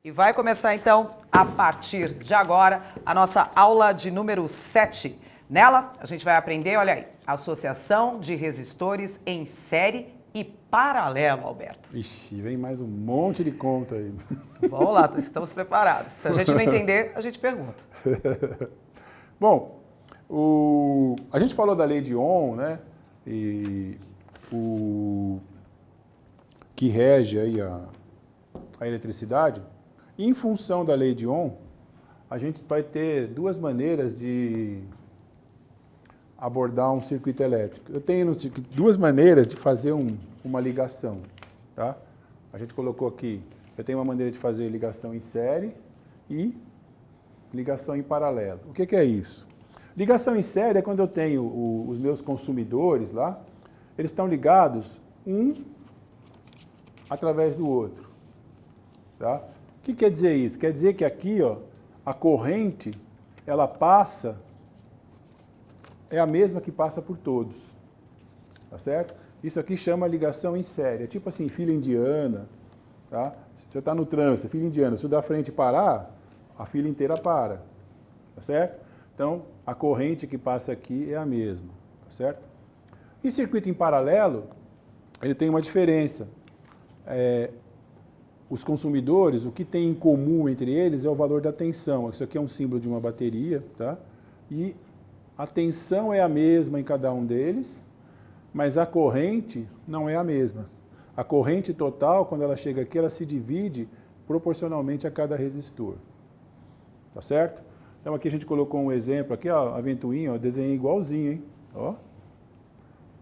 E vai começar então, a partir de agora, a nossa aula de número 7. Nela, a gente vai aprender, olha aí, associação de resistores em série e paralelo, Alberto. Ixi, vem mais um monte de conta aí. Vamos lá, estamos preparados. Se a gente não entender, a gente pergunta. Bom, a gente falou da lei de Ohm, né? E o que rege aí a eletricidade. E em função da lei de Ohm, a gente vai ter duas maneiras de abordar um circuito elétrico. Eu tenho no circuito duas maneiras de fazer uma ligação, tá? A gente colocou aqui, eu tenho uma maneira de fazer ligação em série e ligação em paralelo. O que é isso? Ligação em série é quando eu tenho os meus consumidores lá, eles estão ligados um através do outro, tá? O que quer dizer isso? Quer dizer que aqui, ó, a corrente, ela passa, é a mesma que passa por todos, tá certo? Isso aqui chama ligação em série, é tipo assim, fila indiana, tá? Se você está no trânsito, fila indiana, se o da frente parar, a fila inteira para, tá certo? Então, a corrente que passa aqui é a mesma, tá certo? E circuito em paralelo, ele tem uma diferença. Os consumidores, o que tem em comum entre eles é o valor da tensão. Isso aqui é um símbolo de uma bateria, tá? E a tensão é a mesma em cada um deles, mas a corrente não é a mesma. A corrente total, quando ela chega aqui, ela se divide proporcionalmente a cada resistor. Tá certo? Então aqui a gente colocou um exemplo aqui, ó, a ventoinha, ó, desenhei igualzinho, hein? Ó.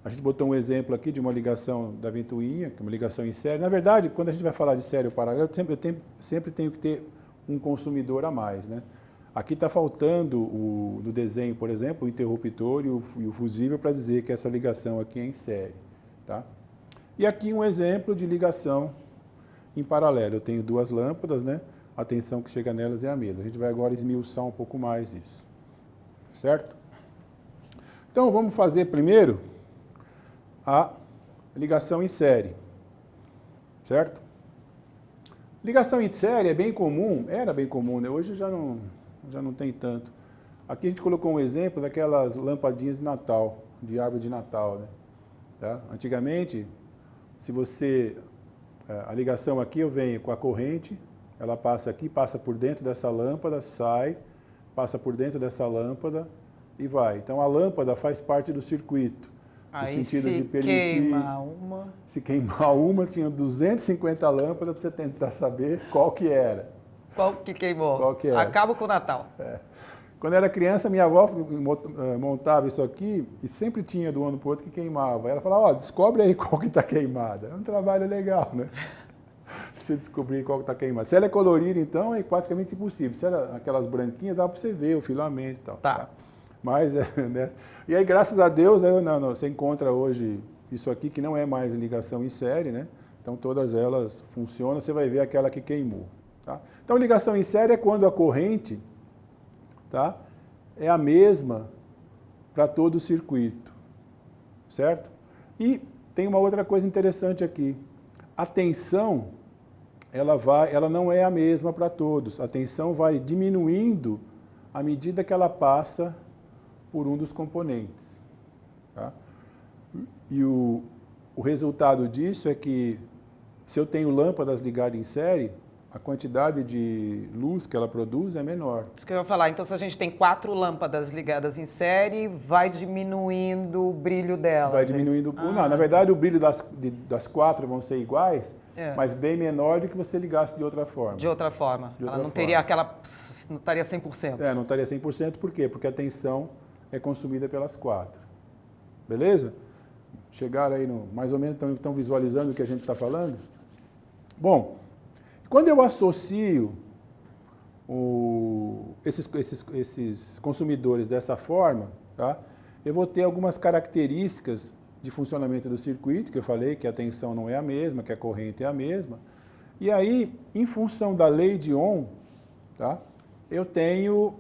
A gente botou um exemplo aqui de uma ligação da ventoinha, que é uma ligação em série. Na verdade, quando a gente vai falar de série ou paralelo, eu sempre tenho que ter um consumidor a mais, né? Aqui está faltando, no desenho, por exemplo, o interruptor e o fusível para dizer que essa ligação aqui é em série, tá? E aqui um exemplo de ligação em paralelo. Eu tenho duas lâmpadas, né? A tensão que chega nelas é a mesma. A gente vai agora esmiuçar um pouco mais isso, certo? Então, vamos fazer primeiro a ligação em série, certo? Ligação em série é bem comum, era bem comum, né? Hoje já não tem tanto. Aqui a gente colocou um exemplo daquelas lampadinhas de Natal, de árvore de Natal, né? Tá? Antigamente, a ligação aqui eu venho com a corrente, ela passa aqui, passa por dentro dessa lâmpada, sai, passa por dentro dessa lâmpada e vai. Então a lâmpada faz parte do circuito. No Aí sentido se de permitir, queima uma... Se queimar uma, tinha 250 lâmpadas para você tentar saber qual que era. Qual que queimou? Qual que era? Acaba com o Natal. Quando eu era criança, minha avó montava isso aqui e sempre tinha do ano para o outro que queimava. Ela falava, ó, descobre aí qual que está queimada. É um trabalho legal, né? Você descobrir qual que está queimada. Se ela é colorida, então, é praticamente impossível. Se ela aquelas branquinhas, dá para você ver o filamento e tal. Tá. Mas, né? E aí, graças a Deus, você encontra hoje isso aqui, que não é mais ligação em série, né? Então, todas elas funcionam, você vai ver aquela que queimou. Tá? Então, ligação em série é quando a corrente, tá, é a mesma para todo o circuito, certo? E tem uma outra coisa interessante aqui. A tensão, ela não é a mesma para todos. A tensão vai diminuindo à medida que ela passa por um dos componentes. Tá? E o resultado disso é que, se eu tenho lâmpadas ligadas em série, a quantidade de luz que ela produz é menor. Isso que eu ia falar. Então, se a gente tem 4 lâmpadas ligadas em série, vai diminuindo o brilho delas. Vai diminuindo. Não, na verdade, o brilho das 4 vão ser iguais, mas bem menor do que você ligasse de outra forma. De outra forma. De outra Ela não forma. teria aquela... não estaria 100%. Não estaria 100%. Por quê? Porque a tensão é consumida pelas 4. Beleza? Chegaram aí, mais ou menos, estão visualizando o que a gente está falando? Bom, quando eu associo esses consumidores dessa forma, tá, eu vou ter algumas características de funcionamento do circuito, que eu falei que a tensão não é a mesma, que a corrente é a mesma. E aí, em função da lei de Ohm, tá, eu tenho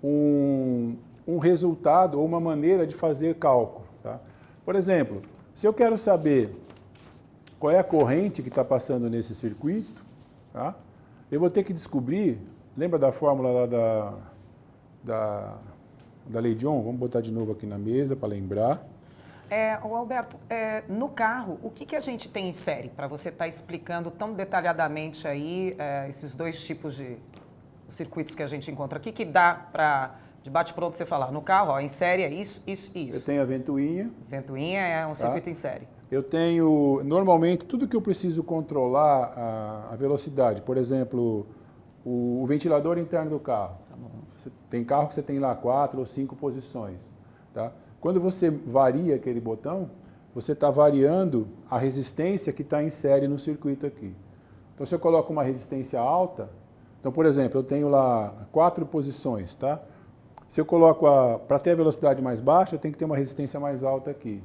um resultado ou uma maneira de fazer cálculo. Tá? Por exemplo, se eu quero saber qual é a corrente que está passando nesse circuito, tá, eu vou ter que descobrir, lembra da fórmula lá da lei de Ohm? Vamos botar de novo aqui na mesa para lembrar. O Alberto, no carro, o que a gente tem em série? Para você estar explicando tão detalhadamente aí esses dois tipos de circuitos que a gente encontra. O que dá para, de bate-pronto, você falar? No carro, em série é isso, isso e isso. Eu tenho a ventoinha. Ventoinha é um circuito em série. Eu tenho, normalmente, tudo que eu preciso controlar a velocidade. Por exemplo, o ventilador interno do carro. Tá bom. Tem carro que você tem lá 4 ou 5 posições. Tá? Quando você varia aquele botão, você está variando a resistência que está em série no circuito aqui. Então, se eu coloco uma resistência alta, então, por exemplo, eu tenho lá 4 posições, tá? Se eu coloco para ter a velocidade mais baixa, eu tenho que ter uma resistência mais alta aqui.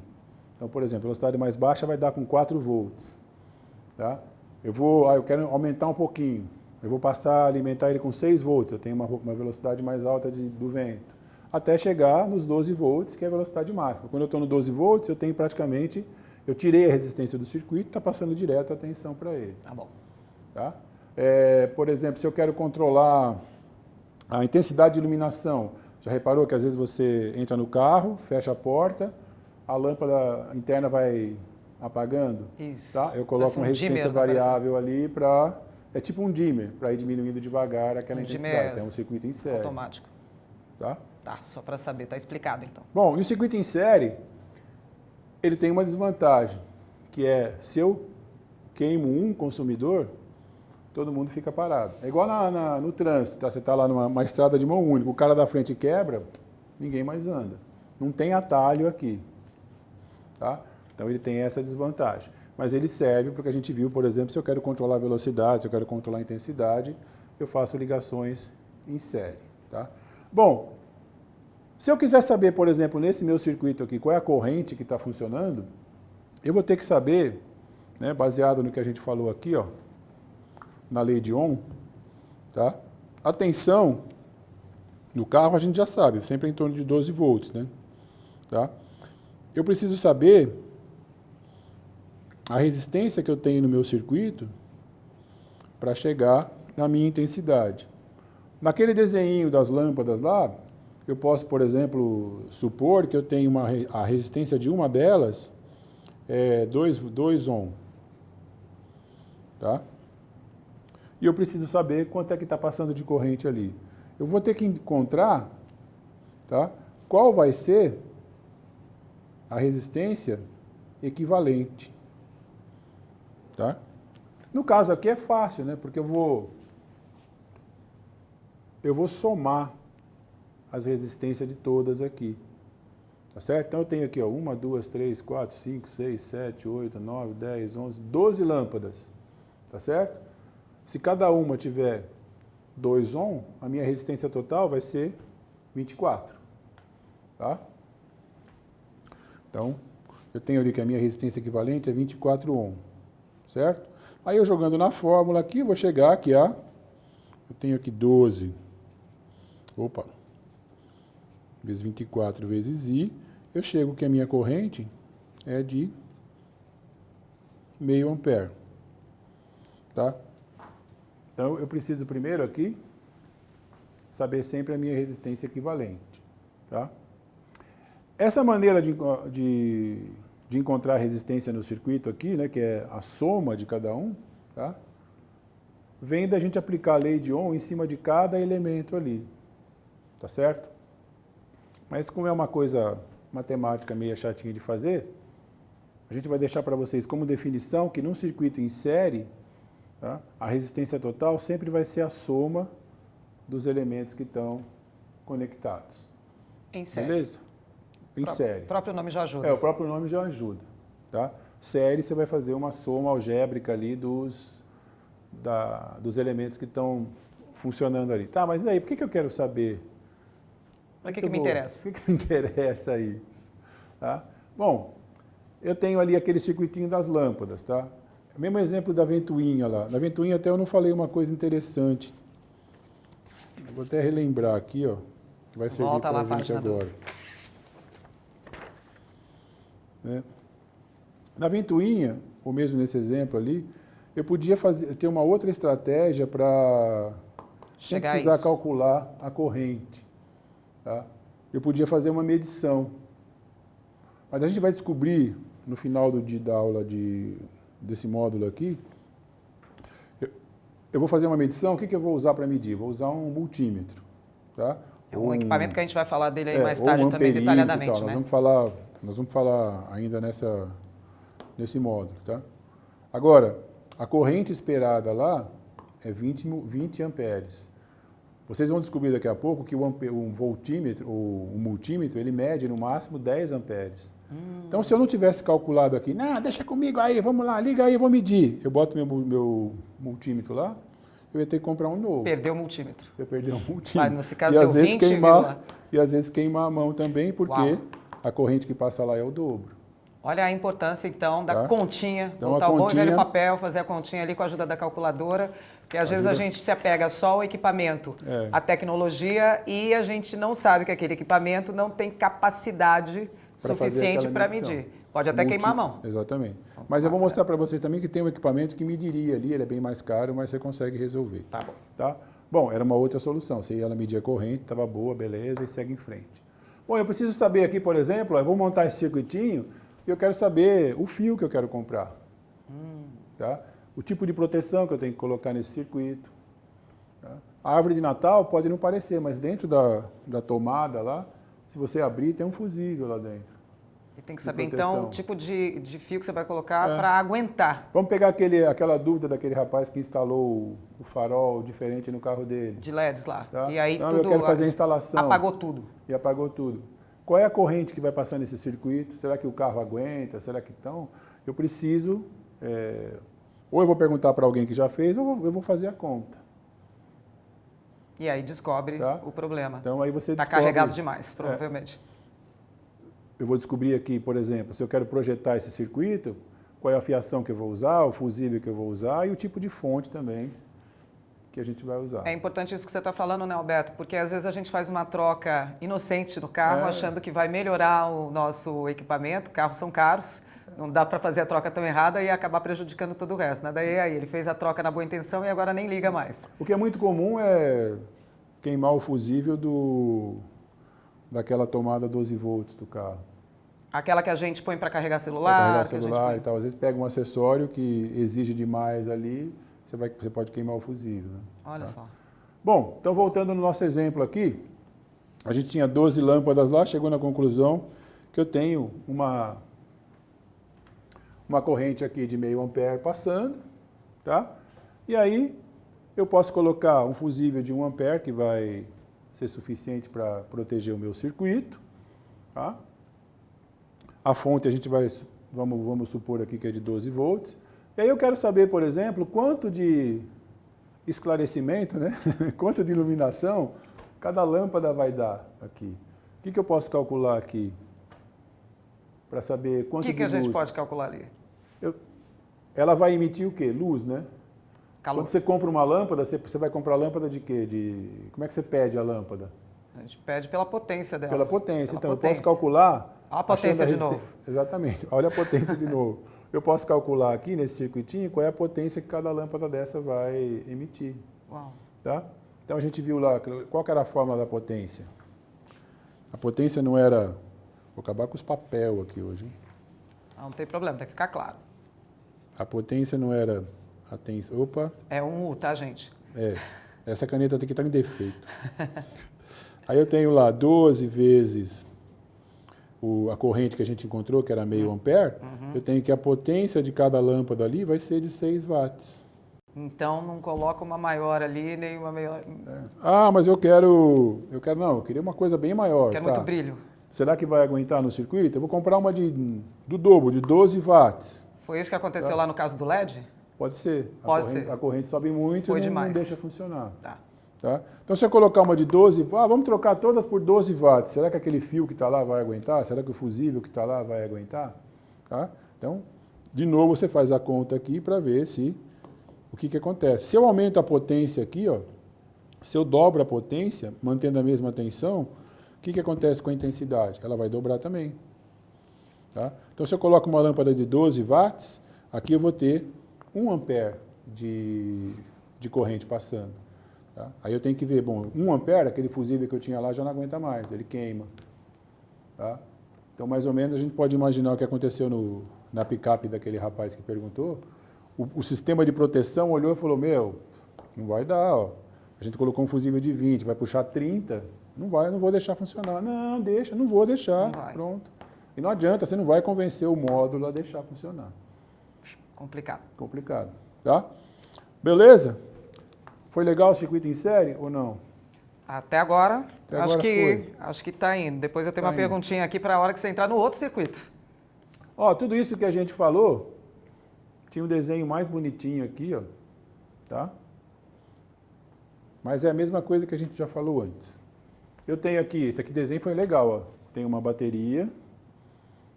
Então, por exemplo, a velocidade mais baixa vai dar com 4 volts. Tá? Eu quero aumentar um pouquinho. Eu vou passar a alimentar ele com 6 volts. Eu tenho uma velocidade mais alta do vento. Até chegar nos 12 volts, que é a velocidade máxima. Quando eu estou no 12 volts, eu tenho praticamente... Eu tirei a resistência do circuito, está passando direto a tensão para ele. Tá bom. Tá? Por exemplo, se eu quero controlar a intensidade de iluminação, já reparou que às vezes você entra no carro, fecha a porta, a lâmpada interna vai apagando? Isso. Tá? Eu coloco uma resistência variável ali para... É tipo um dimmer, para ir diminuindo devagar aquela intensidade. Tem um circuito em série. Automático. Tá? Tá, só para saber, tá explicado então. Bom, e o circuito em série, ele tem uma desvantagem, que é, se eu queimo um consumidor, todo mundo fica parado. É igual no trânsito, tá? Você está lá numa estrada de mão única, o cara da frente quebra, ninguém mais anda. Não tem atalho aqui. Tá? Então ele tem essa desvantagem. Mas ele serve para o que a gente viu, por exemplo, se eu quero controlar a velocidade, se eu quero controlar a intensidade, eu faço ligações em série. Tá? Bom, se eu quiser saber, por exemplo, nesse meu circuito aqui, qual é a corrente que está funcionando, eu vou ter que saber, né, baseado no que a gente falou aqui, ó, na lei de Ohm, tá? A tensão no carro a gente já sabe, sempre em torno de 12 volts, né? Tá? Eu preciso saber a resistência que eu tenho no meu circuito para chegar na minha intensidade. Naquele desenho das lâmpadas lá, eu posso, por exemplo, supor que eu tenho a resistência de uma delas é 2 ohm. Tá? E eu preciso saber quanto é que está passando de corrente ali. Eu vou ter que encontrar, tá, qual vai ser a resistência equivalente. Tá? No caso aqui é fácil, né? Porque eu vou somar as resistências de todas aqui. Tá certo? Então eu tenho aqui, ó, 1, 2, 3, 4, 5, 6, 7, 8, 9, 10, 11, 12 lâmpadas. Tá certo? Se cada uma tiver 2 ohm, a minha resistência total vai ser 24. Tá? Então, eu tenho ali que a minha resistência equivalente é 24 ohm. Certo? Aí eu jogando na fórmula aqui, vou chegar aqui a... Eu tenho aqui 12. Opa! Vezes 24 vezes I. Eu chego que a minha corrente é de meio ampere. Tá? Então, eu preciso primeiro aqui saber sempre a minha resistência equivalente. Tá? Essa maneira de encontrar a resistência no circuito aqui, né, que é a soma de cada um, tá? Vem da gente aplicar a lei de Ohm em cima de cada elemento ali. Tá certo? Mas como é uma coisa matemática meio chatinha de fazer, a gente vai deixar para vocês como definição que num circuito em série, tá, a resistência total sempre vai ser a soma dos elementos que estão conectados. Em série. Beleza? Em série. O próprio nome já ajuda. O próprio nome já ajuda. Tá? Série, você vai fazer uma soma algébrica ali dos elementos que estão funcionando ali. Tá, mas aí, por que eu quero saber? Para que me interessa? Por que me interessa isso? Tá? Bom, eu tenho ali aquele circuitinho das lâmpadas, tá? O mesmo exemplo da ventoinha lá. Na ventoinha até eu não falei uma coisa interessante. Eu vou até relembrar aqui, ó, que vai servir para a gente agora. Na ventoinha, ou mesmo nesse exemplo ali, Eu podia ter uma outra estratégia para sem precisar calcular a corrente. Tá? Eu podia fazer uma medição. Mas a gente vai descobrir, no final da aula desse módulo aqui, eu vou fazer uma medição. O que eu vou usar para medir? Vou usar um multímetro. Tá? É um equipamento que a gente vai falar dele aí mais tarde também, detalhadamente. Né? Nós vamos falar ainda nesse módulo. Tá? Agora, a corrente esperada lá é 20 amperes. Vocês vão descobrir daqui a pouco que um voltímetro, ou um multímetro, ele mede no máximo 10 amperes. Então, se eu não tivesse calculado aqui, não, deixa comigo aí, vamos lá, liga aí, eu vou medir. Eu boto meu multímetro lá, eu ia ter que comprar um novo. Perdeu o multímetro. Eu perdi um multímetro. Mas nesse caso deu 20, e às vezes queimar a mão também, porque a corrente que passa lá é o dobro. Olha a importância, então, da continha, então, botar o bom e velho papel, fazer a continha ali com a ajuda da calculadora, porque às vezes a gente se apega só ao equipamento, à tecnologia, e a gente não sabe que aquele equipamento não tem capacidade suficiente para medir. Pode até queimar a mão. Exatamente. Mas eu vou mostrar para vocês também que tem um equipamento que mediria ali, ele é bem mais caro, mas você consegue resolver. Tá bom. Tá? Bom, era uma outra solução. Você ia lá medir a corrente, estava boa, beleza, e segue em frente. Bom, eu preciso saber aqui, por exemplo, eu vou montar esse circuitinho e eu quero saber o fio que eu quero comprar. Tá? O tipo de proteção que eu tenho que colocar nesse circuito. Tá? A árvore de Natal pode não parecer, mas dentro da tomada lá, se você abrir, tem um fusível lá dentro. E tem que saber, então, o tipo de fio que você vai colocar para aguentar. Vamos pegar aquela dúvida daquele rapaz que instalou o farol diferente no carro dele. De LEDs lá. Tá? E aí então, tudo... eu quero fazer a instalação. Apagou tudo. E apagou tudo. Qual é a corrente que vai passar nesse circuito? Será que o carro aguenta? Será que então? Eu preciso... ou eu vou perguntar para alguém que já fez, ou eu vou fazer a conta. E aí descobre o problema. Então aí você descobre... Está carregado demais, provavelmente. Eu vou descobrir aqui, por exemplo, se eu quero projetar esse circuito, qual é a fiação que eu vou usar, o fusível que eu vou usar e o tipo de fonte também que a gente vai usar. É importante isso que você está falando, né, Alberto? Porque às vezes a gente faz uma troca inocente no carro, achando que vai melhorar o nosso equipamento. Carros são caros, não dá para fazer a troca tão errada e acabar prejudicando todo o resto. Né? Daí aí ele fez a troca na boa intenção e agora nem liga mais. O que é muito comum é queimar o fusível daquela tomada 12 volts do carro. Aquela que a gente põe para carregar celular? Para carregar celular e tal. Às vezes pega um acessório que exige demais ali, você pode queimar o fusível. Né? Olha só. Bom, então voltando no nosso exemplo aqui, a gente tinha 12 lâmpadas lá, chegou na conclusão que eu tenho uma corrente aqui de meio ampere passando, tá? E aí eu posso colocar um fusível de 1 ampere, que vai ser suficiente para proteger o meu circuito, tá? A fonte a gente vamos supor aqui que é de 12 volts. E aí eu quero saber, por exemplo, quanto de esclarecimento, né? Quanto de iluminação cada lâmpada vai dar aqui. O que eu posso calcular aqui para saber quanto de luz? O que a gente pode calcular ali? Ela vai emitir o quê? Luz, né? Calor. Quando você compra uma lâmpada, você vai comprar lâmpada de quê? Como é que você pede a lâmpada? A gente pede pela potência dela. Pela potência. Então, eu posso calcular... Olha a potência de novo. Exatamente. Olha a potência de novo. Eu posso calcular aqui nesse circuitinho qual é a potência que cada lâmpada dessa vai emitir. Uau. Tá? Então, a gente viu lá, qual que era a fórmula da potência? A potência não era... Vou acabar com os papel aqui hoje, hein? Não tem problema, tem que ficar claro. A potência não era... Opa! É um U, tá, gente? Essa caneta aqui está em defeito. Aí eu tenho lá 12 vezes a corrente que a gente encontrou, que era meio ampere. Eu tenho que a potência de cada lâmpada ali vai ser de 6 watts. Então não coloca uma maior ali, nem uma maior... Mas eu queria uma coisa bem maior. Quero muito brilho. Será que vai aguentar no circuito? Eu vou comprar uma do dobro, de 12 watts. Foi isso que aconteceu lá no caso do LED? Pode ser. Ser. A corrente sobe muito e não deixa funcionar. Tá? Então, se eu colocar uma de 12 watts, vamos trocar todas por 12 watts. Será que aquele fio que está lá vai aguentar? Será que o fusível que está lá vai aguentar? Tá? Então, de novo, você faz a conta aqui para ver o que acontece. Se eu aumento a potência aqui, se eu dobro a potência, mantendo a mesma tensão, o que acontece com a intensidade? Ela vai dobrar também. Tá? Então, se eu coloco uma lâmpada de 12 watts, aqui eu vou ter 1 ampere de corrente passando. Tá? Aí eu tenho que ver, bom, 1 ampere, aquele fusível que eu tinha lá já não aguenta mais, ele queima. Tá? Então, mais ou menos, a gente pode imaginar o que aconteceu na picape daquele rapaz que perguntou. O sistema de proteção olhou e falou, não vai dar, ó. A gente colocou um fusível de 20, vai puxar 30, não vou deixar funcionar. Não, deixa, não vou deixar, pronto. E não adianta, você não vai convencer o módulo a deixar funcionar. Complicado. Complicado, tá? Beleza? Foi legal o circuito em série ou não? Até agora, acho que está indo. Depois eu tenho uma perguntinha aqui para a hora que você entrar no outro circuito. Ó, tudo isso que a gente falou, tinha um desenho mais bonitinho aqui, ó, tá? Mas é a mesma coisa que a gente já falou antes. Eu tenho aqui, esse aqui desenho foi legal, ó. Tem uma bateria,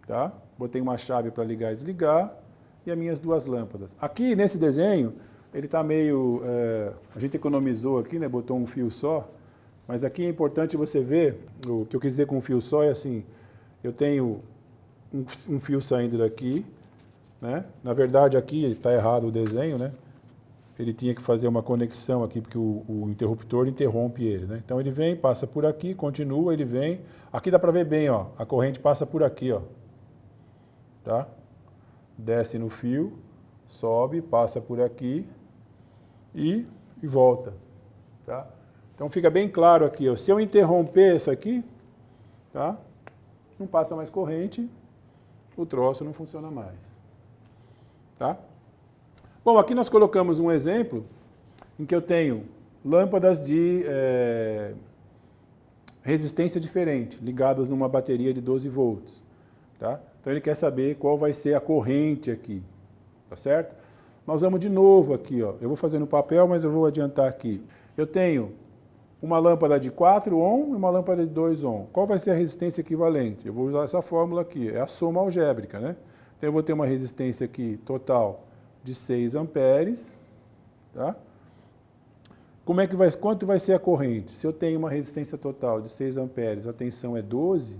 tá? Botei uma chave para ligar e desligar e as minhas 2 lâmpadas. Aqui nesse desenho, ele está meio... a gente economizou aqui, né? Botou um fio só. Mas aqui é importante você ver, o que eu quis dizer com um fio só é assim, eu tenho um fio saindo daqui, né? Na verdade aqui está errado o desenho, né? Ele tinha que fazer uma conexão aqui, porque o interruptor interrompe ele, né? Então ele vem, passa por aqui, continua, ele vem. Aqui dá para ver bem, ó, a corrente passa por aqui, ó. Tá? Desce no fio, sobe, passa por aqui e volta, tá? Então fica bem claro aqui, ó, se eu interromper isso aqui, tá? Não passa mais corrente, o troço não funciona mais, tá? Bom, aqui nós colocamos um exemplo em que eu tenho lâmpadas de resistência diferente, ligadas numa bateria de 12 volts, tá? Então ele quer saber qual vai ser a corrente aqui, tá certo? Nós vamos de novo aqui, ó. Eu vou fazer no papel, mas eu vou adiantar aqui. Eu tenho uma lâmpada de 4 ohm e uma lâmpada de 2 ohm. Qual vai ser a resistência equivalente? Eu vou usar essa fórmula aqui, é a soma algébrica, né? Então eu vou ter uma resistência aqui total de 6 amperes, tá? Quanto vai ser a corrente? Se eu tenho uma resistência total de 6 amperes, a tensão é 12,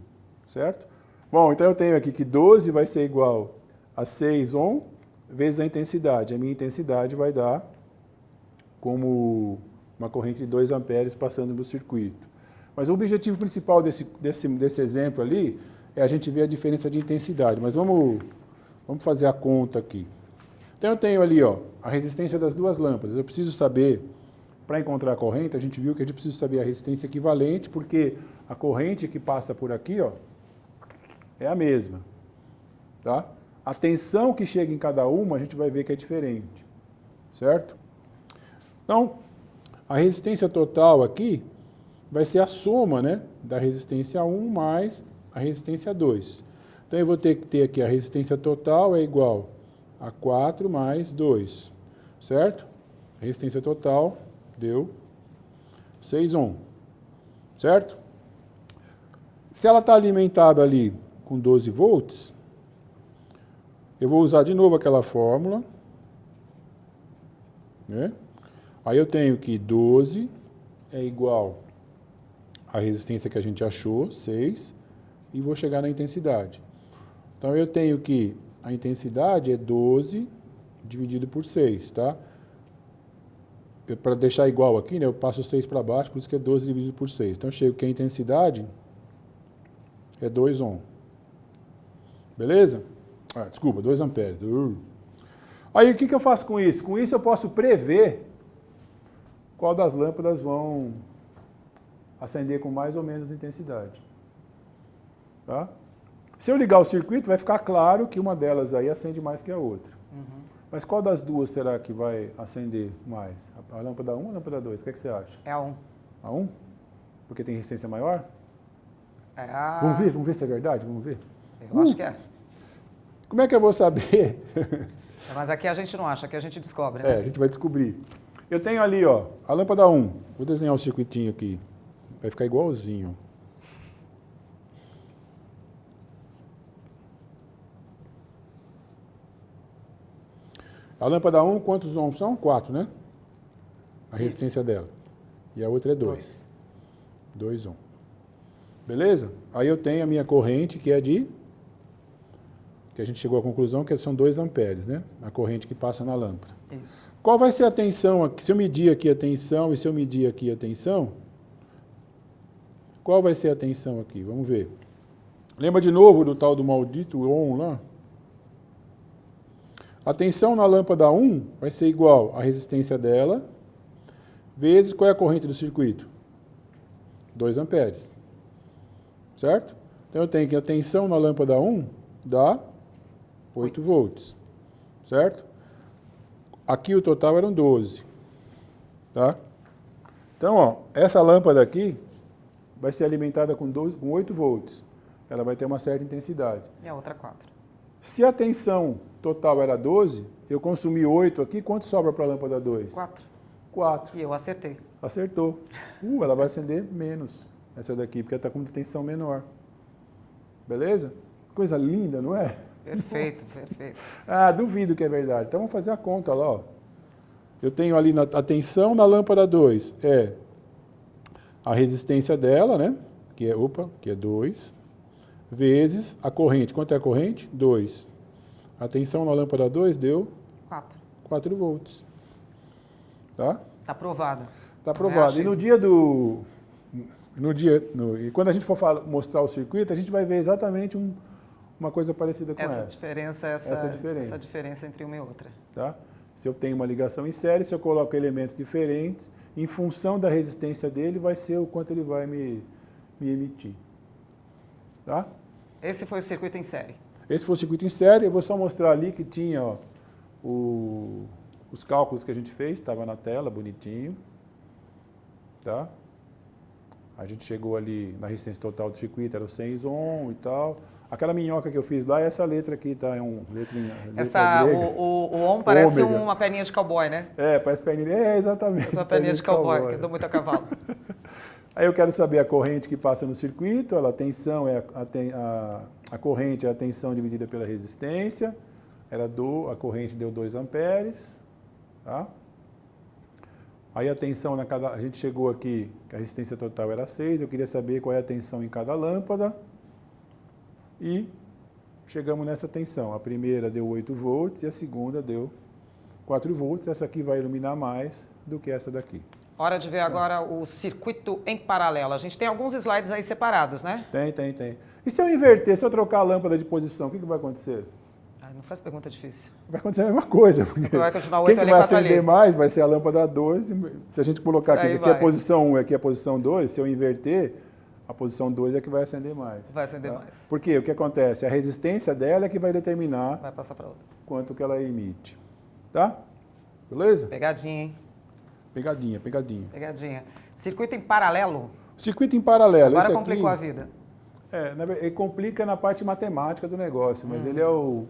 certo? Bom, então eu tenho aqui que 12 vai ser igual a 6 ohm vezes a intensidade. A minha intensidade vai dar como uma corrente de 2 amperes passando no circuito. Mas o objetivo principal desse exemplo ali é a gente ver a diferença de intensidade. Mas vamos fazer a conta aqui. Então eu tenho ali, ó, a resistência das 2 lâmpadas. Eu preciso saber, para encontrar a corrente, a gente viu que a gente precisa saber a resistência equivalente, porque a corrente que passa por aqui, ó, é a mesma, tá? A tensão que chega em cada uma, a gente vai ver que é diferente, certo? Então, a resistência total aqui vai ser a soma, né, da resistência 1 mais a resistência 2. Então eu vou ter que ter aqui a resistência total é igual a 4 mais 2, certo? A resistência total deu 6 ohm, certo? Se ela está alimentada ali com 12 volts, eu vou usar de novo aquela fórmula, né? Aí eu tenho que 12 é igual à resistência que a gente achou, 6, e vou chegar na intensidade. Então eu tenho que a intensidade é 12 dividido por 6, tá? Para deixar igual aqui, né, eu passo 6 para baixo, por isso que é 12 dividido por 6. Então eu chego que a intensidade é 2 ohm. Beleza? Desculpa, 2 amperes. Aí o que eu faço com isso? Com isso eu posso prever qual das lâmpadas vão acender com mais ou menos intensidade. Tá? Se eu ligar o circuito, vai ficar claro que uma delas aí acende mais que a outra. Uhum. Mas qual das duas será que vai acender mais? A lâmpada 1 ou a lâmpada 2? O que você acha? É a 1. A 1? Porque tem resistência maior? É a... Vamos ver se é verdade? Vamos ver? Eu acho que é. Como é que eu vou saber? Mas aqui a gente não acha, aqui a gente descobre, né? A gente vai descobrir. Eu tenho ali, ó, a lâmpada 1. Vou desenhar o circuitinho aqui. Vai ficar igualzinho. A lâmpada 1, quantos ohms são? 4, né? A resistência dela. E a outra é 2. 2 ohms. Beleza? Aí eu tenho a minha corrente, que é de que a gente chegou à conclusão que são 2 amperes, né? A corrente que passa na lâmpada. Isso. Qual vai ser a tensão aqui? Se eu medir aqui a tensão e se eu medir aqui a tensão, qual vai ser a tensão aqui? Vamos ver. Lembra de novo do tal do maldito Ohm lá? A tensão na lâmpada 1 vai ser igual à resistência dela, vezes qual é a corrente do circuito? 2 amperes. Certo? Então eu tenho que a tensão na lâmpada 1 dá 8 volts. Certo? Aqui o total eram 12. Tá? Então, ó, essa lâmpada aqui vai ser alimentada com 8 volts. Ela vai ter uma certa intensidade. E a outra 4. Se a tensão total era 12, eu consumi 8 aqui, quanto sobra para a lâmpada 2? 4. 4. E eu acertei. Acertou. Ela vai acender menos, essa daqui, porque ela está com tensão menor. Beleza? Coisa linda, não é? Perfeito, perfeito. Ah, duvido que é verdade. Então vamos fazer a conta lá, ó. Eu tenho ali a tensão na lâmpada 2, é a resistência dela, né? Que é 2, vezes a corrente. Quanto é a corrente? 2. A tensão na lâmpada 2 deu 4 volts. Tá? Está aprovado. Está aprovado. E no dia e quando a gente for mostrar o circuito, a gente vai ver exatamente uma coisa parecida com essa. Essa diferença entre uma e outra. Tá? Se eu tenho uma ligação em série, se eu coloco elementos diferentes, em função da resistência dele, vai ser o quanto ele vai me emitir. Tá? Esse foi o circuito em série. Esse foi o circuito em série. Eu vou só mostrar ali que tinha ó, os cálculos que a gente fez, estava na tela, bonitinho. Tá? A gente chegou ali na resistência total do circuito, era o 100 ohm e tal. Aquela minhoca que eu fiz lá, essa letra aqui, tá? É letra grega. O ohm parece Ômega. uma perninha de cowboy, né? É, parece perninha. É, exatamente. Essa perninha de cowboy, que eu dou muito a cavalo. Aí eu quero saber a corrente que passa no circuito, a tensão é a corrente é a tensão dividida pela resistência. A corrente deu 2 amperes. Tá? Aí a tensão a gente chegou aqui, que a resistência total era 6, eu queria saber qual é a tensão em cada lâmpada. E chegamos nessa tensão. A primeira deu 8 volts e a segunda deu 4 volts. Essa aqui vai iluminar mais do que essa daqui. Hora de ver agora o circuito em paralelo. A gente tem alguns slides aí separados, né? Tem. E se eu inverter, se eu trocar a lâmpada de posição, o que vai acontecer? Não faz pergunta difícil. Vai acontecer a mesma coisa. Vai continuar 8 quem que ali, vai 4 acender ali. mais vai ser a lâmpada 2. Se a gente colocar aqui é a posição 1 e aqui é a posição 2, se eu inverter, a posição 2 é que vai acender mais. Vai acender tá? mais. Porque o que acontece? A resistência dela é que vai determinar vai passar para outra. Quanto que ela emite. Tá? Beleza? Pegadinha, hein? Pegadinha. Circuito em paralelo. Circuito em paralelo. Agora complicou a vida. Ele complica na parte matemática do negócio, mas ele é o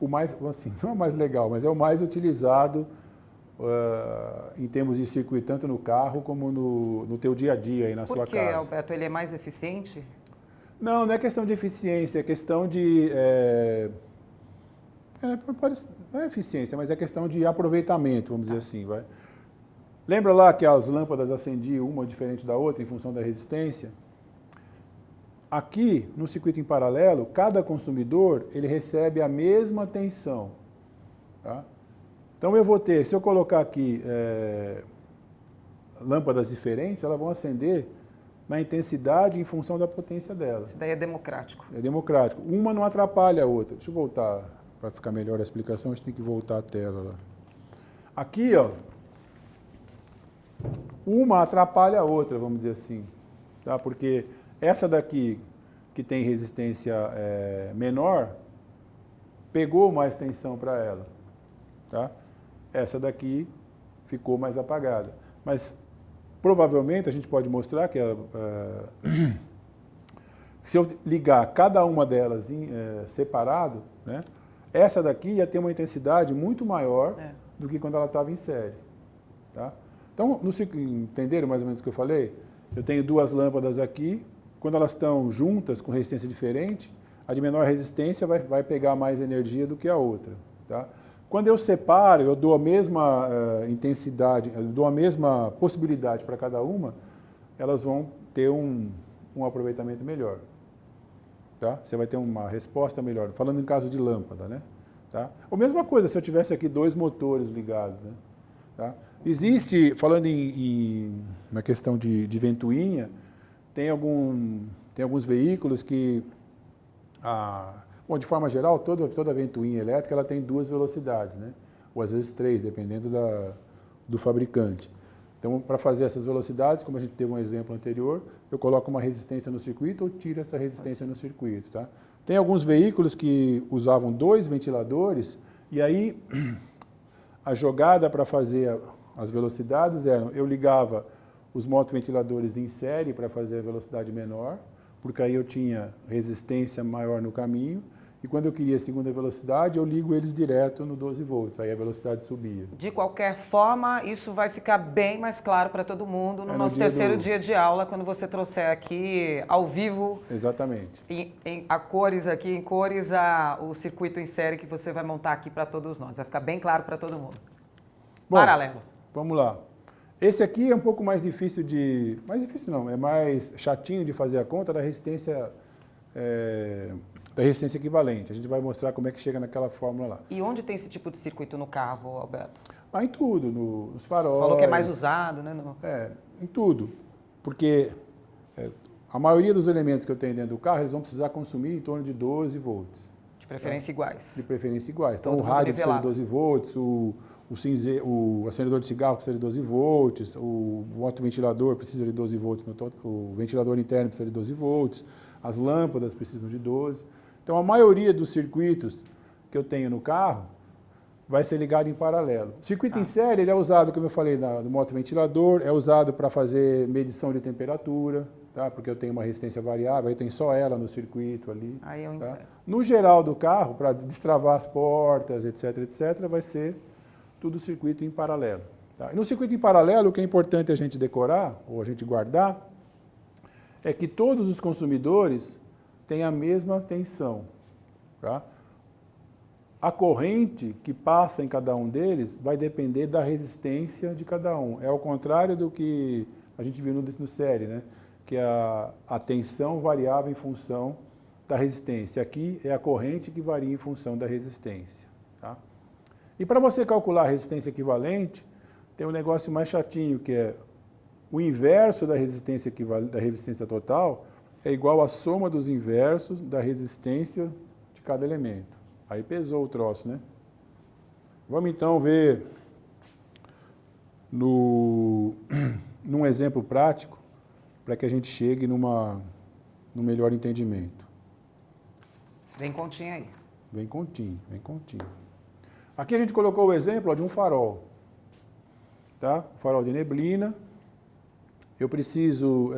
mais, assim, não é o mais legal, mas é o mais utilizado em termos de circuito, tanto no carro como no teu dia a dia aí na sua casa. Por que, Alberto, ele é mais eficiente? Não é questão de eficiência, é questão de... não é eficiência, mas é questão de aproveitamento, vamos dizer assim. Vai. Lembra lá que as lâmpadas acendiam uma diferente da outra em função da resistência? Aqui, no circuito em paralelo, cada consumidor ele recebe a mesma tensão. Tá? Então eu vou ter, se eu colocar aqui lâmpadas diferentes, elas vão acender na intensidade em função da potência delas. Isso daí é democrático. É democrático. Uma não atrapalha a outra. Deixa eu voltar, para ficar melhor a explicação, a gente tem que voltar a tela lá. Aqui, ó, uma atrapalha a outra, vamos dizer assim. Tá? Porque essa daqui, que tem resistência menor, pegou mais tensão para ela. Tá? Essa daqui ficou mais apagada. Mas, provavelmente, a gente pode mostrar que se eu ligar cada uma delas separado, né, essa daqui ia ter uma intensidade muito maior do que quando ela estava em série. Tá? Então, entenderam mais ou menos o que eu falei? Eu tenho duas lâmpadas aqui, quando elas estão juntas, com resistência diferente, a de menor resistência vai pegar mais energia do que a outra. Tá? Quando eu separo, eu dou a mesma intensidade, eu dou a mesma possibilidade para cada uma, elas vão ter um aproveitamento melhor. tá? Você vai ter uma resposta melhor. Falando em caso de lâmpada, né? Tá? A mesma coisa se eu tivesse aqui 2 motores ligados, né? Tá? Existe, falando na questão de ventoinha, tem alguns veículos que, bom, de forma geral, toda ventoinha elétrica ela tem 2 velocidades, né? Ou às vezes 3, dependendo do fabricante. Então, para fazer essas velocidades, como a gente teve um exemplo anterior, eu coloco uma resistência no circuito ou tiro essa resistência no circuito. Tá? Tem alguns veículos que usavam 2 ventiladores e aí a jogada para fazer as velocidades era, eu ligava os motoventiladores em série para fazer a velocidade menor, porque aí eu tinha resistência maior no caminho, e quando eu queria a segunda velocidade, eu ligo eles direto no 12 volts, aí a velocidade subia. De qualquer forma, isso vai ficar bem mais claro para todo mundo no nosso terceiro dia de aula, quando você trouxer aqui ao vivo. Exatamente. Em cores, o circuito em série que você vai montar aqui para todos nós. Vai ficar bem claro para todo mundo. Bom, paralelo. Vamos lá. Esse aqui é um pouco mais difícil mais difícil não, é mais chatinho de fazer a conta da resistência equivalente. A gente vai mostrar como é que chega naquela fórmula lá. E onde tem esse tipo de circuito no carro, Alberto? Em tudo, nos faróis. Falou que é mais usado, né? Em tudo. Porque a maioria dos elementos que eu tenho dentro do carro, eles vão precisar consumir em torno de 12 volts. De preferência iguais. De preferência iguais. Então, Todo o rádio precisa de nivelado. 12 volts, o acendedor de cigarro precisa de 12 volts, o motoventilador precisa de 12 volts, o ventilador interno precisa de 12 volts, as lâmpadas precisam de 12. Então, a maioria dos circuitos que eu tenho no carro vai ser ligado em paralelo. O circuito em série ele é usado, como eu falei, no motoventilador, é usado para fazer medição de temperatura, tá? Porque eu tenho uma resistência variável, aí tem só ela no circuito ali. Aí eu tá? insero. No geral do carro, para destravar as portas, etc., vai ser tudo circuito em paralelo. Tá? E no circuito em paralelo, o que é importante a gente decorar, ou a gente guardar, é que todos os consumidores têm a mesma tensão. Tá? A corrente que passa em cada um deles vai depender da resistência de cada um. É ao contrário do que a gente viu no série, né? Que a tensão variava em função da resistência. Aqui é a corrente que varia em função da resistência. Tá? E para você calcular a resistência equivalente, tem um negócio mais chatinho, que é o inverso da resistência total é igual à soma dos inversos da resistência de cada elemento. Aí pesou o troço, né? Vamos então ver num exemplo prático para que a gente chegue num melhor entendimento. Vem continha aí. Vem continho, vem continho. Aqui a gente colocou o exemplo de um farol. Tá? Farol de neblina. Eu preciso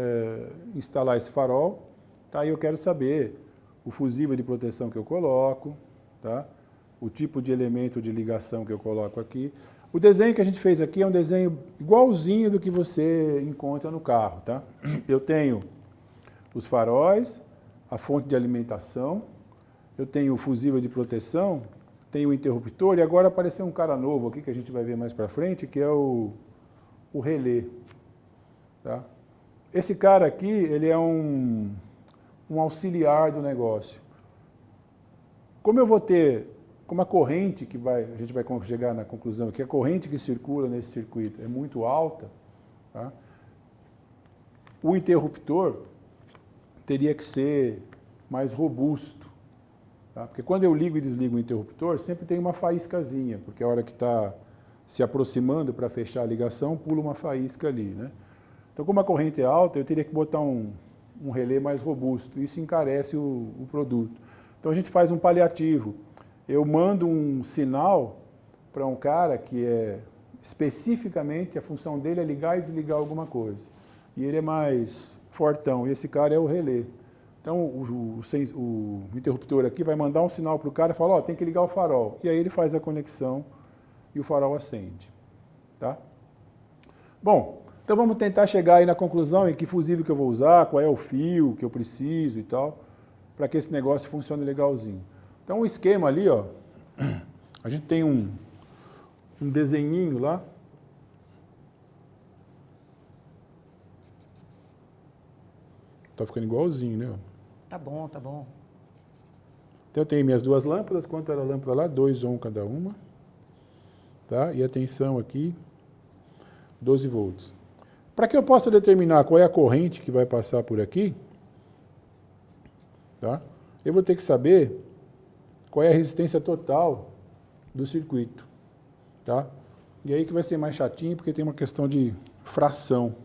instalar esse farol. Tá? E eu quero saber o fusível de proteção que eu coloco. Tá? O tipo de elemento de ligação que eu coloco aqui. O desenho que a gente fez aqui é um desenho igualzinho do que você encontra no carro. Tá? Eu tenho os faróis, a fonte de alimentação, eu tenho o fusível de proteção, tenho o interruptor e agora apareceu um cara novo aqui que a gente vai ver mais para frente, que é o relé. Tá? Esse cara aqui, ele é um auxiliar do negócio. Como a corrente a gente vai chegar na conclusão que a corrente que circula nesse circuito é muito alta, tá? O interruptor teria que ser mais robusto. Tá? Porque quando eu ligo e desligo o interruptor, sempre tem uma faíscazinha, porque a hora que está se aproximando para fechar a ligação, pula uma faísca ali. Né? Então, como a corrente é alta, eu teria que botar um relé mais robusto. Isso encarece o produto. Então, a gente faz um paliativo. Eu mando um sinal para um cara que especificamente, a função dele é ligar e desligar alguma coisa. E ele é mais fortão, e esse cara é o relé. Então, o interruptor aqui vai mandar um sinal para o cara e falar, tem que ligar o farol. E aí ele faz a conexão e o farol acende. Tá? Bom, então vamos tentar chegar aí na conclusão em que fusível que eu vou usar, qual é o fio que eu preciso e tal, para que esse negócio funcione legalzinho. Então, o esquema ali, a gente tem um desenhinho lá. Tá ficando igualzinho, né? Tá bom, tá bom. Então eu tenho minhas duas lâmpadas, quanto era a lâmpada lá? 2 ohm cada uma. Tá? E a tensão aqui, 12 volts. Para que eu possa determinar qual é a corrente que vai passar por aqui, tá? Eu vou ter que saber qual é a resistência total do circuito. Tá? E aí que vai ser mais chatinho, porque tem uma questão de fração.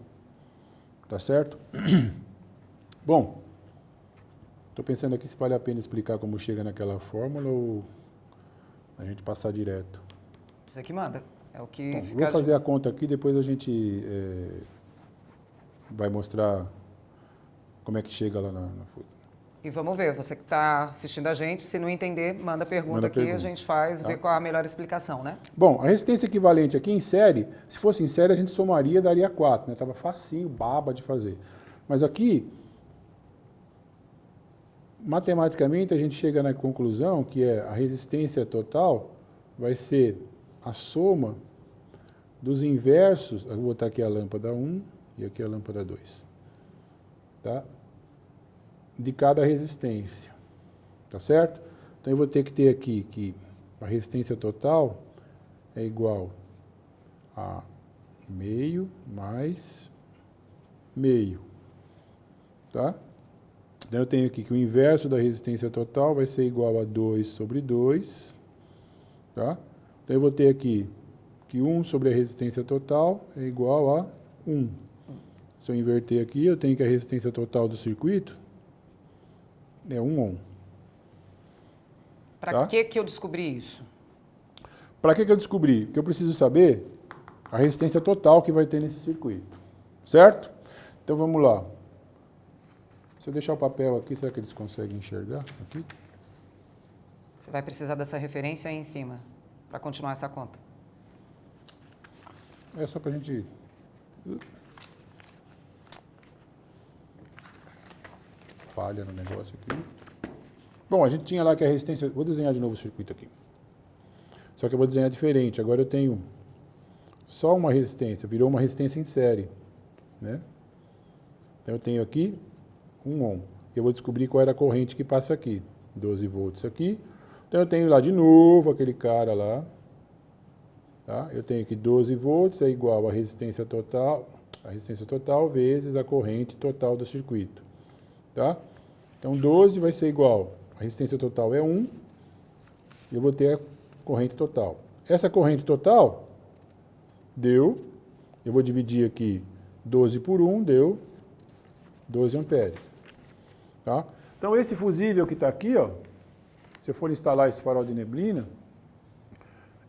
Tá certo? Bom, estou pensando aqui se vale a pena explicar como chega naquela fórmula ou a gente passar direto. Você que manda. É o que Bom, fica... vou fazer a conta aqui, depois a gente vai mostrar como é que chega lá na E vamos ver, você que está assistindo a gente, se não entender, manda pergunta aqui, a gente faz, tá? vê qual é a melhor explicação, né? Bom, a resistência equivalente aqui em série, se fosse em série a gente somaria, daria 4, né? Tava facinho, baba de fazer. Mas aqui, matematicamente, a gente chega na conclusão que a resistência total vai ser a soma dos inversos, eu vou botar aqui a lâmpada 1 e aqui a lâmpada 2, tá? De cada resistência, tá certo? Então eu vou ter que ter aqui que a resistência total é igual a meio mais meio, tá? Então eu tenho aqui que o inverso da resistência total vai ser igual a 2 sobre 2, tá? Então eu vou ter aqui que 1 sobre a resistência total é igual a 1. Se eu inverter aqui, eu tenho que a resistência total do circuito é 1 ohm. Para que eu descobri isso? Para que eu descobri? Porque eu preciso saber a resistência total que vai ter nesse circuito. Certo? Então vamos lá. Se eu deixar o papel aqui, será que eles conseguem enxergar aqui? Você vai precisar dessa referência aí em cima, para continuar essa conta. É só para a gente... Falha no negócio aqui. Bom, a gente tinha lá que a resistência... Vou desenhar de novo o circuito aqui. Só que eu vou desenhar diferente. Agora eu tenho só uma resistência. Virou uma resistência em série, né? Então eu tenho aqui 1 ohm. Eu vou descobrir qual era a corrente que passa aqui. 12 volts aqui. Então eu tenho lá de novo aquele cara lá. Tá? Eu tenho que 12 volts é igual a resistência total vezes a corrente total do circuito. Tá? Então 12 vai ser igual, a resistência total é 1, e eu vou ter a corrente total. Essa corrente total deu, eu vou dividir aqui 12 por 1, deu 12 amperes. Tá? Então esse fusível que está aqui, ó, se eu for instalar esse farol de neblina,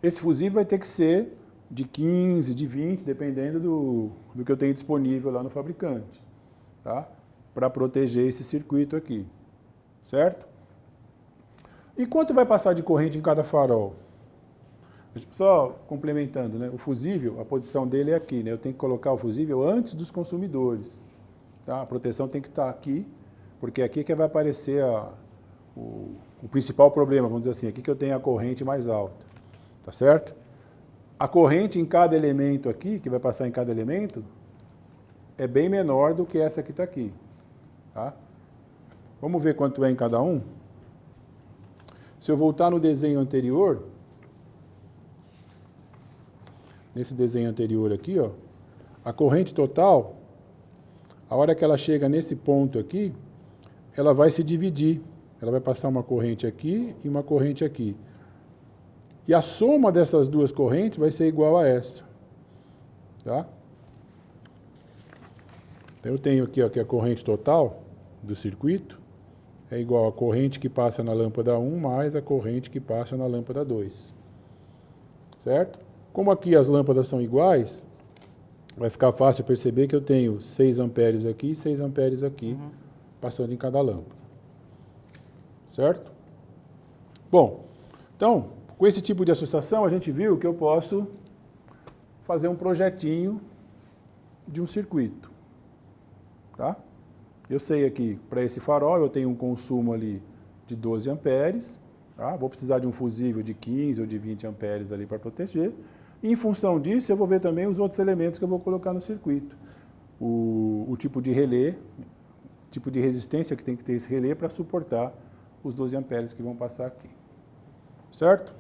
esse fusível vai ter que ser de 15, de 20, dependendo do que eu tenho disponível lá no fabricante, tá? Para proteger esse circuito aqui, certo? E quanto vai passar de corrente em cada farol? Só complementando, né? O fusível, a posição dele é aqui, né? Eu tenho que colocar o fusível antes dos consumidores, tá? A proteção tem que estar aqui, porque aqui que vai aparecer o principal problema, vamos dizer assim, aqui que eu tenho a corrente mais alta, tá certo? A corrente em cada elemento aqui, que vai passar em cada elemento, é bem menor do que essa que está aqui. Tá? Vamos ver quanto é em cada um? Se eu voltar no desenho anterior, nesse desenho anterior aqui, ó, a corrente total, a hora que ela chega nesse ponto aqui, ela vai se dividir. Ela vai passar uma corrente aqui e uma corrente aqui. E a soma dessas duas correntes vai ser igual a essa. Tá? Então eu tenho aqui ó, que a corrente total do circuito é igual à corrente que passa na lâmpada 1 mais a corrente que passa na lâmpada 2. Certo? Como aqui as lâmpadas são iguais, vai ficar fácil perceber que eu tenho 6 amperes aqui e 6 amperes aqui, passando em cada lâmpada. Certo? Bom, então, com esse tipo de associação, a gente viu que eu posso fazer um projetinho de um circuito. Tá? Eu sei aqui, para esse farol, eu tenho um consumo ali de 12 amperes. Tá? Vou precisar de um fusível de 15 ou de 20 amperes ali para proteger. E, em função disso, eu vou ver também os outros elementos que eu vou colocar no circuito. O tipo de relé, tipo de resistência que tem que ter esse relé para suportar os 12 amperes que vão passar aqui. Certo?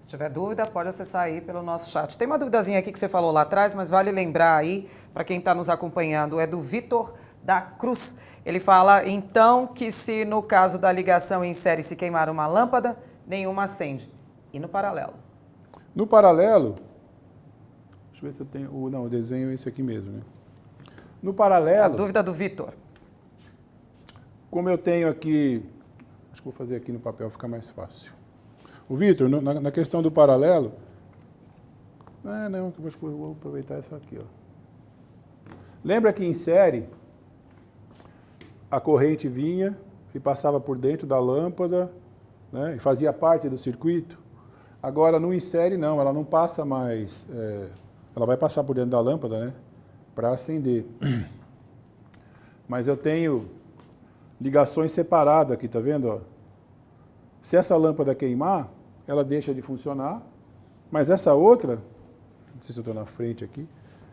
Se tiver dúvida, pode acessar aí pelo nosso chat. Tem uma duvidazinha aqui que você falou lá atrás, mas vale lembrar aí, para quem está nos acompanhando, é do Vitor da Cruz. Ele fala, então, que se no caso da ligação em série se queimar uma lâmpada, nenhuma acende. E no paralelo? No paralelo, deixa eu ver se eu tenho, não, o desenho é esse aqui mesmo, né? No paralelo... A dúvida do Vitor. Como eu tenho aqui, acho que vou fazer aqui no papel, fica mais fácil. O Vitor, na questão do paralelo, não, eu vou aproveitar essa aqui, ó. Lembra que em série, a corrente vinha e passava por dentro da lâmpada, né, e fazia parte do circuito? Agora, no em série, não, ela não passa mais, ela vai passar por dentro da lâmpada, né, para acender. Mas eu tenho ligações separadas aqui, tá vendo? Ó? Se essa lâmpada queimar, ela deixa de funcionar, mas essa outra, não sei se eu estou na frente aqui,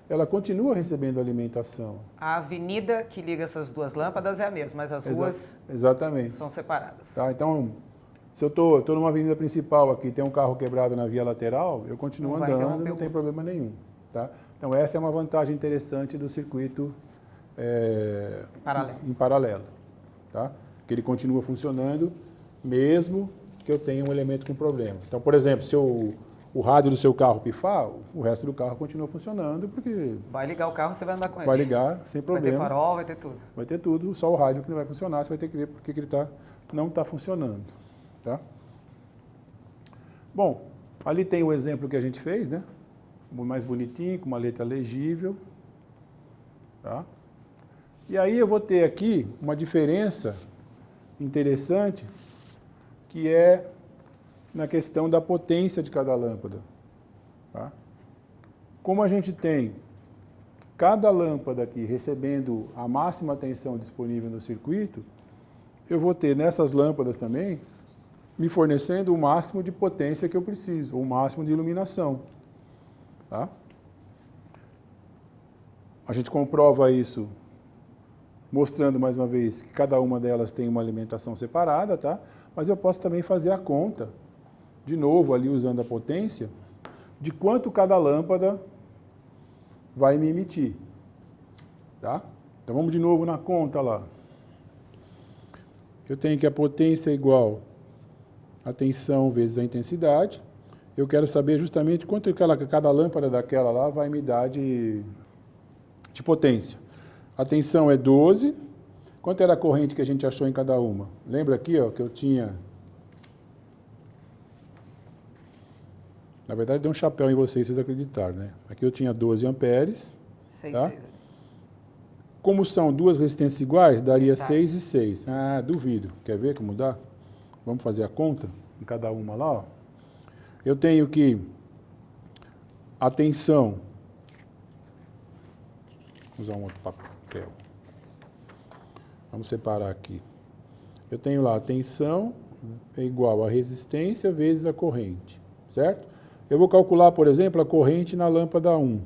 ela continua recebendo alimentação. A avenida que liga essas duas lâmpadas é a mesma, mas as ruas exatamente são separadas. Tá, então, se eu estou numa avenida principal aqui, tem um carro quebrado na via lateral, eu continuo andando, não tem problema nenhum. Tá? Então, essa é uma vantagem interessante do circuito em paralelo. Tá? Que ele continua funcionando, mesmo que eu tenha um elemento com problema. Então, por exemplo, se o rádio do seu carro pifar, o resto do carro continua funcionando, porque... Vai ligar o carro, você vai andar com ele. Vai ligar, sem problema. Vai ter farol, vai ter tudo. Vai ter tudo, só o rádio que não vai funcionar, você vai ter que ver porque que ele não está funcionando. Tá? Bom, ali tem o exemplo que a gente fez, né? Mais bonitinho, com uma letra legível. Tá? E aí eu vou ter aqui uma diferença interessante, que é na questão da potência de cada lâmpada. Tá? Como a gente tem cada lâmpada aqui recebendo a máxima tensão disponível no circuito, eu vou ter nessas lâmpadas também me fornecendo o máximo de potência que eu preciso, o máximo de iluminação. Tá? A gente comprova isso mostrando mais uma vez que cada uma delas tem uma alimentação separada, tá? Mas eu posso também fazer a conta, de novo ali usando a potência, de quanto cada lâmpada vai me emitir. Tá? Então vamos de novo na conta lá. Eu tenho que a potência é igual a tensão vezes a intensidade. Eu quero saber justamente quanto cada lâmpada daquela lá vai me dar de potência. A tensão é 12. Quanto era a corrente que a gente achou em cada uma? Lembra aqui, ó, que eu tinha... Na verdade, deu um chapéu em vocês acreditaram, né? Aqui eu tinha 12 amperes. 6, tá? 6. Como são duas resistências iguais, daria 6 e 6. Ah, duvido. Quer ver como dá? Vamos fazer a conta em cada uma lá, ó. Eu tenho que a tensão... Vou usar um outro papel. Vamos separar aqui. Eu tenho lá a tensão é igual a resistência vezes a corrente, certo? Eu vou calcular, por exemplo, a corrente na lâmpada 1.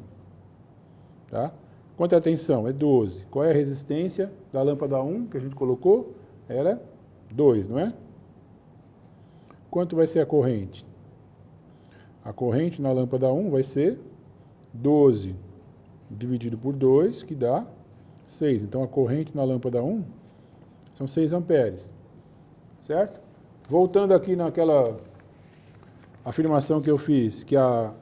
Tá? Quanto é a tensão? É 12. Qual é a resistência da lâmpada 1 que a gente colocou? Era 2, não é? Quanto vai ser a corrente? A corrente na lâmpada 1 vai ser 12 dividido por 2, que dá 6. Então, a corrente na lâmpada 1 são 6 amperes. Certo? Voltando aqui naquela afirmação que eu fiz, que a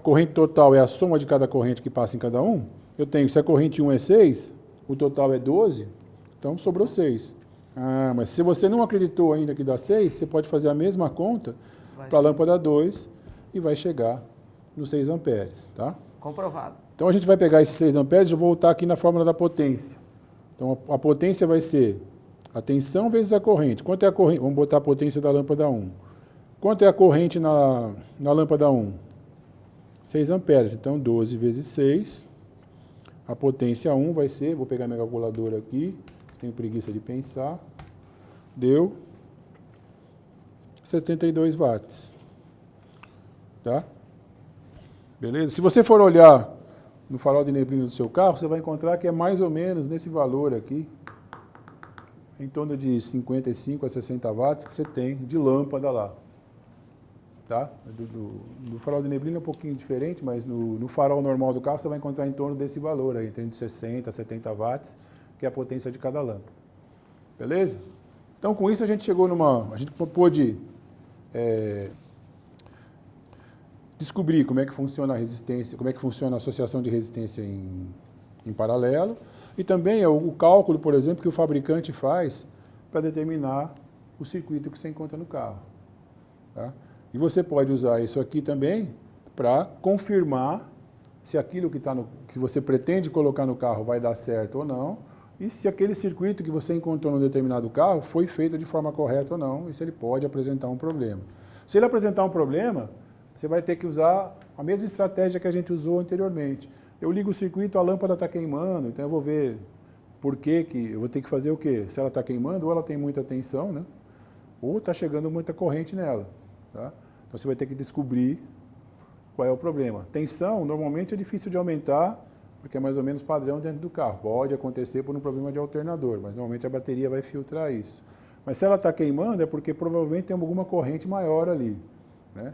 corrente total é a soma de cada corrente que passa em cada um, eu tenho, se a corrente 1 é 6, o total é 12, então sobrou 6. Ah, mas se você não acreditou ainda que dá 6, você pode fazer a mesma conta para a lâmpada 2 e vai chegar nos 6 amperes. Tá? Comprovado. Então a gente vai pegar esses 6 amperes e vou voltar aqui na fórmula da potência. Então a potência vai ser a tensão vezes a corrente. Quanto é a corrente? Vamos botar a potência da lâmpada 1. Quanto é a corrente na lâmpada 1? 6 amperes. Então 12 vezes 6. A potência 1 vai ser, vou pegar minha calculadora aqui, tenho preguiça de pensar, deu 72 watts. Tá? Beleza? Se você for olhar no farol de neblina do seu carro, você vai encontrar que é mais ou menos nesse valor aqui. em torno de 55 a 60 watts que você tem de lâmpada lá. Tá? Do farol de neblina é um pouquinho diferente, mas no farol normal do carro você vai encontrar em torno desse valor aí, entre 60 a 70 watts, que é a potência de cada lâmpada. Beleza? Então com isso a gente chegou a gente pôde descobrir como é que funciona a resistência, como é que funciona a associação de resistência em paralelo, e também o cálculo, por exemplo, que o fabricante faz para determinar o circuito que você encontra no carro. Tá? E você pode usar isso aqui também para confirmar se aquilo que você pretende colocar no carro vai dar certo ou não, e se aquele circuito que você encontrou num determinado carro foi feito de forma correta ou não, e se ele pode apresentar um problema. Se ele apresentar um problema, você vai ter que usar a mesma estratégia que a gente usou anteriormente. Eu ligo o circuito, a lâmpada está queimando, então eu vou ver por que eu vou ter que fazer o quê? Se ela está queimando, ou ela tem muita tensão, né? Ou está chegando muita corrente nela. Tá? Então você vai ter que descobrir qual é o problema. Tensão, normalmente é difícil de aumentar, porque é mais ou menos padrão dentro do carro. Pode acontecer por um problema de alternador, mas normalmente a bateria vai filtrar isso. Mas se ela está queimando, é porque provavelmente tem alguma corrente maior ali. Né?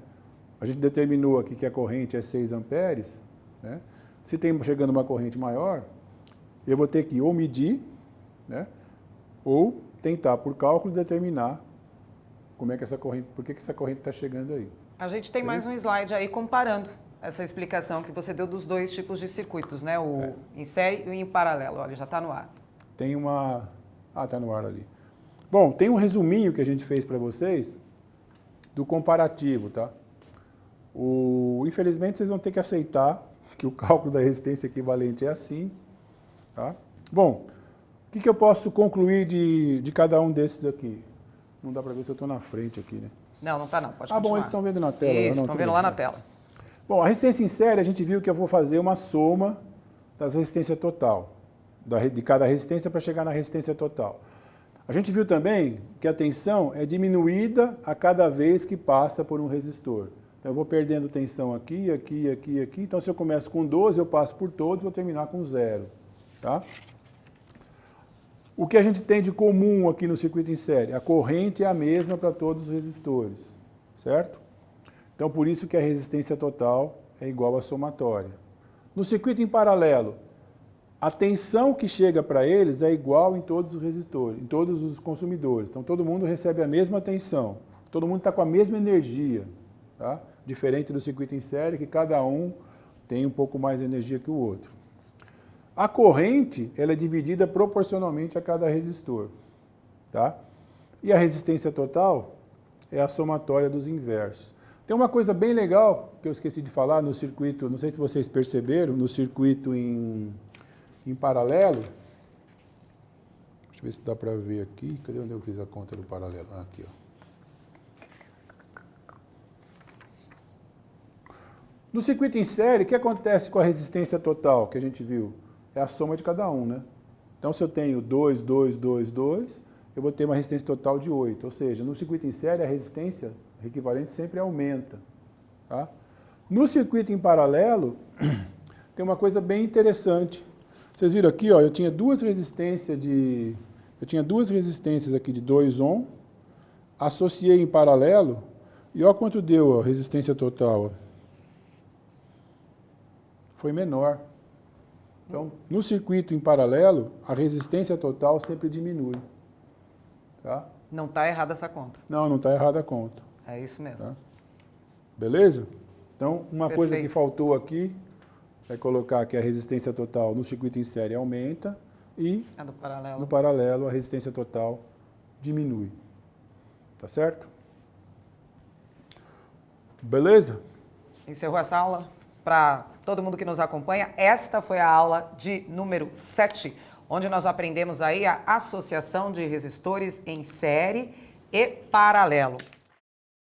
A gente determinou aqui que a corrente é 6 amperes. Né? Se tem chegando uma corrente maior, eu vou ter que ou medir, né? Ou tentar, por cálculo, determinar como é que essa corrente, por que essa corrente está chegando aí. A gente tem mais um slide aí comparando essa explicação que você deu dos dois tipos de circuitos, né? O em série e o em paralelo. Olha, já está no ar. Tem uma... Ah, está no ar ali. Bom, tem um resuminho que a gente fez para vocês do comparativo, tá? Infelizmente, vocês vão ter que aceitar que o cálculo da resistência equivalente é assim. Tá? Bom, o que eu posso concluir de cada um desses aqui? Não dá para ver se eu estou na frente aqui, né? Não, não está não, pode continuar. Bom, eles estão vendo na tela. Isso, estão vendo lá na tela. Bom, a resistência em série, a gente viu que eu vou fazer uma soma das resistências total, de cada resistência para chegar na resistência total. A gente viu também que a tensão é diminuída a cada vez que passa por um resistor. Então, eu vou perdendo tensão aqui, aqui, aqui, aqui. Então, se eu começo com 12, eu passo por todos, vou terminar com 0. Tá? O que a gente tem de comum aqui no circuito em série? A corrente é a mesma para todos os resistores, certo? Então, por isso que a resistência total é igual à somatória. No circuito em paralelo, a tensão que chega para eles é igual em todos os resistores, em todos os consumidores. Então, todo mundo recebe a mesma tensão, todo mundo está com a mesma energia, tá? Diferente do circuito em série, que cada um tem um pouco mais de energia que o outro. A corrente, ela é dividida proporcionalmente a cada resistor, tá? E a resistência total é a somatória dos inversos. Tem uma coisa bem legal que eu esqueci de falar no circuito, não sei se vocês perceberam, no circuito em paralelo. Deixa eu ver se dá para ver aqui. Cadê onde eu fiz a conta do paralelo? Aqui, ó. No circuito em série, o que acontece com a resistência total que a gente viu? É a soma de cada um, né? Então, se eu tenho 2, 2, 2, 2, eu vou ter uma resistência total de 8. Ou seja, no circuito em série, a resistência equivalente sempre aumenta. Tá? No circuito em paralelo, tem uma coisa bem interessante. Vocês viram aqui, ó, eu tinha duas resistências aqui de 2 ohm, associei em paralelo, e olha quanto deu a resistência total. Foi menor. Então, no circuito em paralelo, a resistência total sempre diminui. Tá? Não está errada essa conta. Não está errada a conta. É isso mesmo. Tá? Beleza? Então, uma Perfeito. coisa que faltou aqui é colocar que a resistência total no circuito em série aumenta e no paralelo a resistência total diminui. Tá certo? Beleza? Encerrou essa aula? Para todo mundo que nos acompanha, esta foi a aula de número 7, onde nós aprendemos aí a associação de resistores em série e paralelo.